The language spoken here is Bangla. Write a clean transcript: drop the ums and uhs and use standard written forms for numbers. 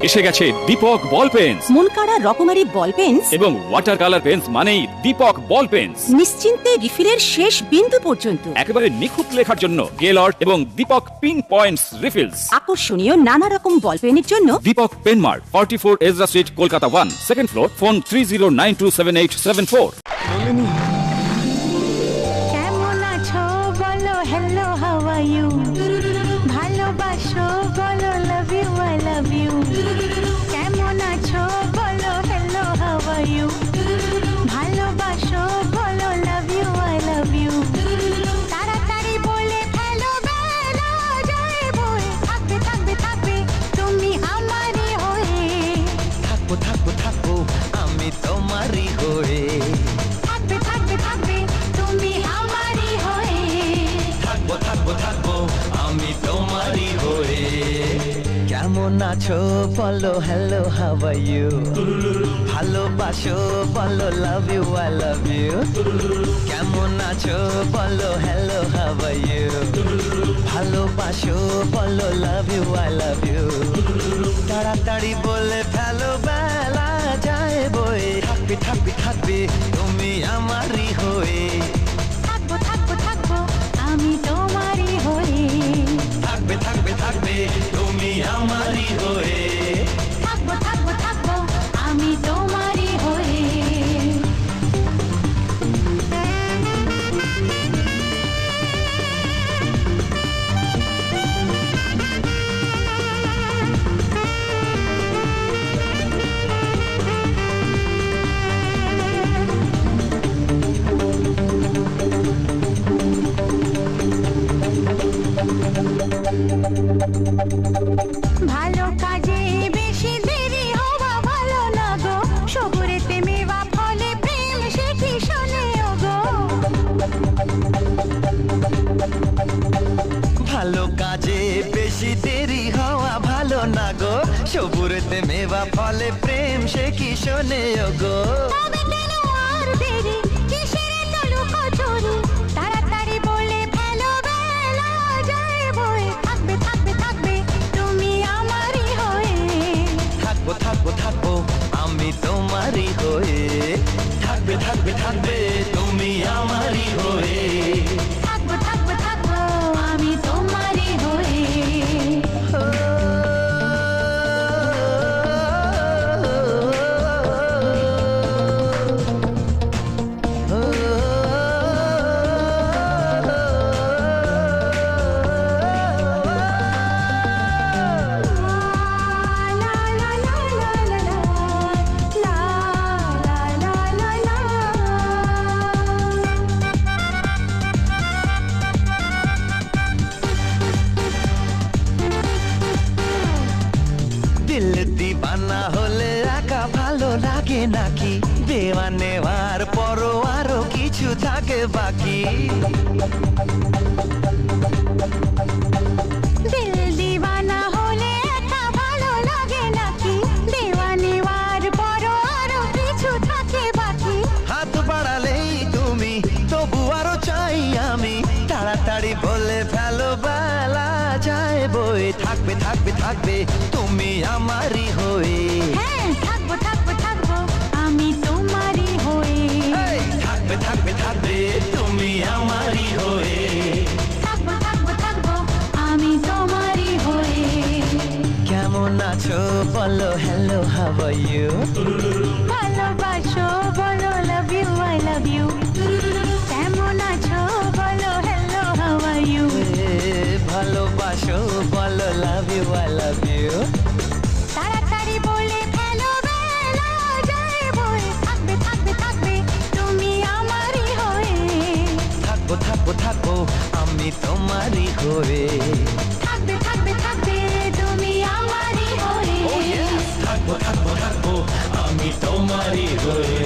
এসে গেছে দীপক বল পেন্স। মন কাড়া রকমারি বল পেন্স এবং ওয়াটার কালার পেন্স মানেই দীপক বল পেন্স। নিশ্চিন্তে রিফিলের শেষ বিন্দু পর্যন্ত একেবারে নিখুঁত লেখার জন্য গেলর্ড এবং দীপক পিন পয়েন্টস রিফিলস। আকর্ষণীয় নানা রকম বল পেনের জন্য Deepak pen mart, 44 Ezra street, Kolkata 1, second floor, phone 30927874। কেমন আছো বলো হ্যালো হাউ আর ইউ, ভালোবাসো বলো love you I love you. কেমন আছো বলো হ্যালো হাউ আর ইউ, ভালোবাসো বলো love you I love you. তাড়াতাড়ি বলে ফেলো বেলা যায় বয়ে, থাকবে থাকবে থাকবে তুমি আমারই হয়ে। থাকবো থাকবো থাকবো আমি তোমারই হয়ে। থাকবে থাকবে থাকবে তুমি আমারই হয়ে। থাকবো থাকবো থাকবো আমি তোমারই হয়ে। কেমন আছো বলো হ্যালো হাউ আর ইউ, ভালোবাসো বলো love you I love you. কেমন আছো বলো হ্যালো হাউ আর ইউ, ভালোবাসো বলো love you I love you. তাড়াতাড়ি বলে ফেলো বেলা যায় বয়ে, থাকবে থাকবে থাকবে তুমি আমারই হয়ে। থাকবো থাকবো থাকবো আমি তোমারই হয়ে। থাকবে থাকবে থাকবে তুমি আমারই হয়ে। থাকবো থাকবো থাকবো আমি তোমারই হয়ে। ভালো কাজে বেশি দেরি হওয়া ভালো না গো, সবুরেতে মেওয়া ফলে প্রেম সে কি শোনে ওগো। ভালো কাজে বেশি দেরি হওয়া ভালো না গো, সবুরেতে মেওয়া ফলে প্রেম সে কি শোনে গো। তবে কেন আর দেরি, কিসের এত লুকোচুরি, তাড়াতাড়ি বলে ফেলো বেলা যায় বয়ে, থাকবে থাকবে থাকবে তুমি আমারই হয়ে। থাকবো থাকবো থাকবো আমি তোমারই হয়ে। থাকবে থাকবে থাকবে তুমি আমারই হয়ে। থাকবো থাকবো থাকবো আমি তোমারই হয়ে। লা লা লা লা লা লা, লা লা লা লা দিল দিবানা হলে একা ভালো লাগে নাকি, দেওয়া নেওয়ার পরও আরো কিছু থাকে বাকি। দিল দিওয়ানা হলে একা ভালো লাগে নাকি, দেওয়া নেওয়ার পরও আরো কিছু থাকে বাকি। হাত বাড়ালেই তুমি তবু আরো চাই আমি, তাড়াতাড়ি বলে ফেলো বেলা যায় বয়ে, থাকবে থাকবে থাকবে তুমি আমারই হয়ে। হ্যাঁ থাকবো থাকবো থাকবো আমি তোমারই হয়ে। এই, থাকবে থাকবে থাকবে তুমি আমারই হয়ে। থাকবো থাকবো থাকবো আমি তোমারই হয়ে। কেমন আছো বলো হ্যালো হাউ আর ইউ, ভালোবাসো বলো love you I love you. কেমন আছো বলো হ্যালো হাউ আর ইউ, ভালোবাসো বলো love you I love you. তাড়াতাড়ি বলে ফেলো বেলা যায় বয়ে, থাকবে থাকবে থাকবে তুমি আমারই হয়ে। থাকবো থাকবো থাকবো আমি তোমারই হয়ে। থাকবে থাকবে থাকবে তুমি আমারই হয়ে। থাকবো থাকবো থাকবো আমি তোমারই হয়ে।